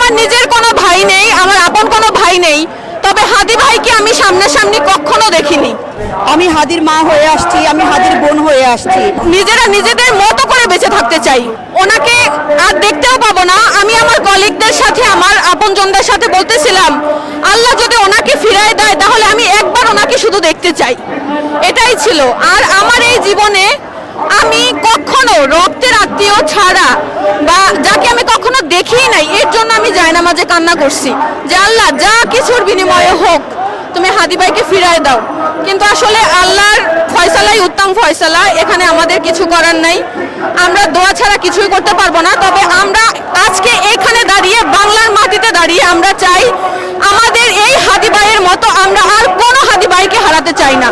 আমার নিজের কোনো ভাই নেই, আমার আপন কোনো ভাই নেই, তবে হাদি ভাইকে আমি সামনাসামনি কখনো দেখিনি। আমি হাদির মা হয়ে আসছি, আমি হাদির বোন হয়ে আসছি। নিজেরা নিজেদের মতো করে বেঁচে থাকতে চাই, ওনাকে আর দেখতেও পাবো না। আমি আমার কলিগদের সাথে, আমার আপনজনদের সাথে বলতেছিলাম, আল্লাহ যদি ওনাকে ফিরায় দেয় তাহলে আমি একবার ওনাকে শুধু দেখতে চাই, এটাই ছিল। আর আমার এই জীবনে আমি কখনো রক্তের আত্মীয় ছাড়া বা যাকে আমি কখনো দেখিই নাই, এর জন্য আমি জায়নামাজে কান্না করছি যে আল্লাহ যা কিছুর বিনিময়ে হোক তুমি হাদি ভাইকে ফিরায় দাও। কিন্তু আসলে আল্লাহর ফয়সালাই উত্তম ফয়সালা, এখানে আমাদের কিছু করার নাই, আমরা দোয়া ছাড়া কিছুই করতে পারবো না। তবে আমরা আজকে এখানে দাঁড়িয়ে, বাংলার মাটিতে দাঁড়িয়ে আমরা চাই আমাদের এই হাদি ভাইয়ের মতো আমরা আর কোনো হাদি ভাইকে হারাতে চাই না।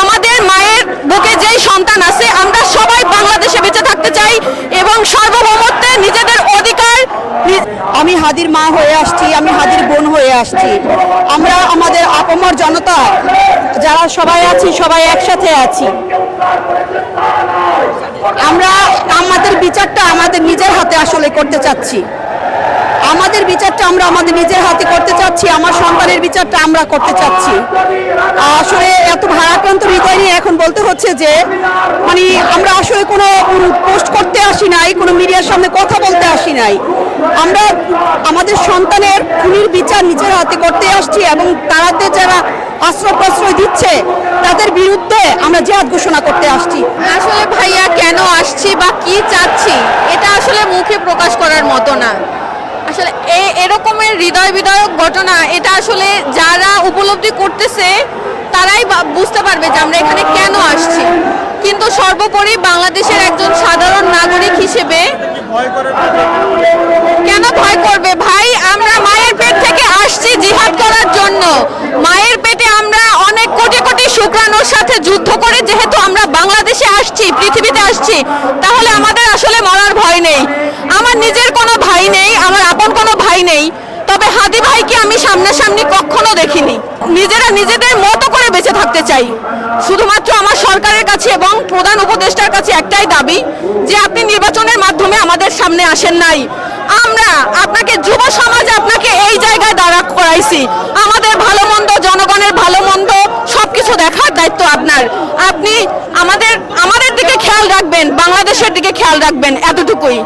আমাদের মায়ের বুকে যেই সন্তান আছে, আমরা সবাই বাংলাদেশে বেঁচে থাকতে চাই এবং সার্বভৌমত্বে নিজেদের অধিকার। আমি হাদির মা হয়ে আসছি, আমি হাদির বোন হয়ে আসছি। আমরা আমাদের আপামর জনতা যারা সবাই আছি, সবাই একসাথে আছি। আমরা আমাদের বিচারটা আমাদের নিজের হাতে আসলে করতে চাচ্ছি। আমাদের বিচারটা আমরা আমাদের নিজের হাতে করতে চাচ্ছি, আমার সন্তানের বিচারটা আমরা করতে চাচ্ছি। আসলে এত ভারাক্রান্ত হৃদয় নিয়ে এখন বলতে হচ্ছে যে মানে আমরা আসলে কোনো পোস্ট করতে আসি নাই, কোনো মিডিয়ার সামনে কথা বলতে আসি নাই। আমরা আমাদের সন্তানের খুনির বিচার নিজের হাতে করতে আসছি এবং তাদের যারা আশ্রয় প্রশ্রয় দিচ্ছে তাদের বিরুদ্ধে আমরা জিহাদ ঘোষণা করতে আসছি। আসলে ভাইয়া কেন আসছি বা কি চাচ্ছি এটা আসলে মুখে প্রকাশ করার মতো না। আসলে এরকমের হৃদয় বিদারক ঘটনা, এটা আসলে যারা উপলব্ধি করতেছে তারাই বুঝতে পারবে যে আমরা এখানে কেন আসছি। কিন্তু সর্বোপরি বাংলাদেশের একজন সাধারণ নাগরিক হিসেবে কেন ভয় করবে ভাই? আমরা মায়ের পেট থেকে আসছি জিহাদ করার জন্য। মায়ের পেটে আমরা অনেক কোটি কোটি শুক্রাণুর সাথে যুদ্ধ করে যেহেতু আমরা বাংলাদেশে আসছি, পৃথিবীতে আসছি, তাহলে আমাদের আসলে মরার ভয় নেই। আমার নিজের কোনো ভাই নেই, আমার আপন কোনো ভাই নেই, তবে হাদি ভাইকে আমি সামনাসামনি কখনো দেখিনি। নিজেরা নিজেদের মতো করে বেঁচে থাকতে চাই। শুধুমাত্র আমার সরকারের কাছে এবং প্রধান উপদেষ্টার কাছে একটাই দাবি যে আপনি নির্বাচনের মাধ্যমে আমাদের সামনে আসেন নাই। আমরা আপনাকে, যুব সমাজ আপনাকে এই জায়গায় দাঁড়া করাইছি। আমাদের ভালো মন্দ, জনগণের ভালো মন্দ সবকিছু দেখার দায়িত্ব আপনার। আপনি আমাদের দিকে খেয়াল রাখবেন, বাংলাদেশের দিকে খেয়াল রাখবেন, এতটুকুই।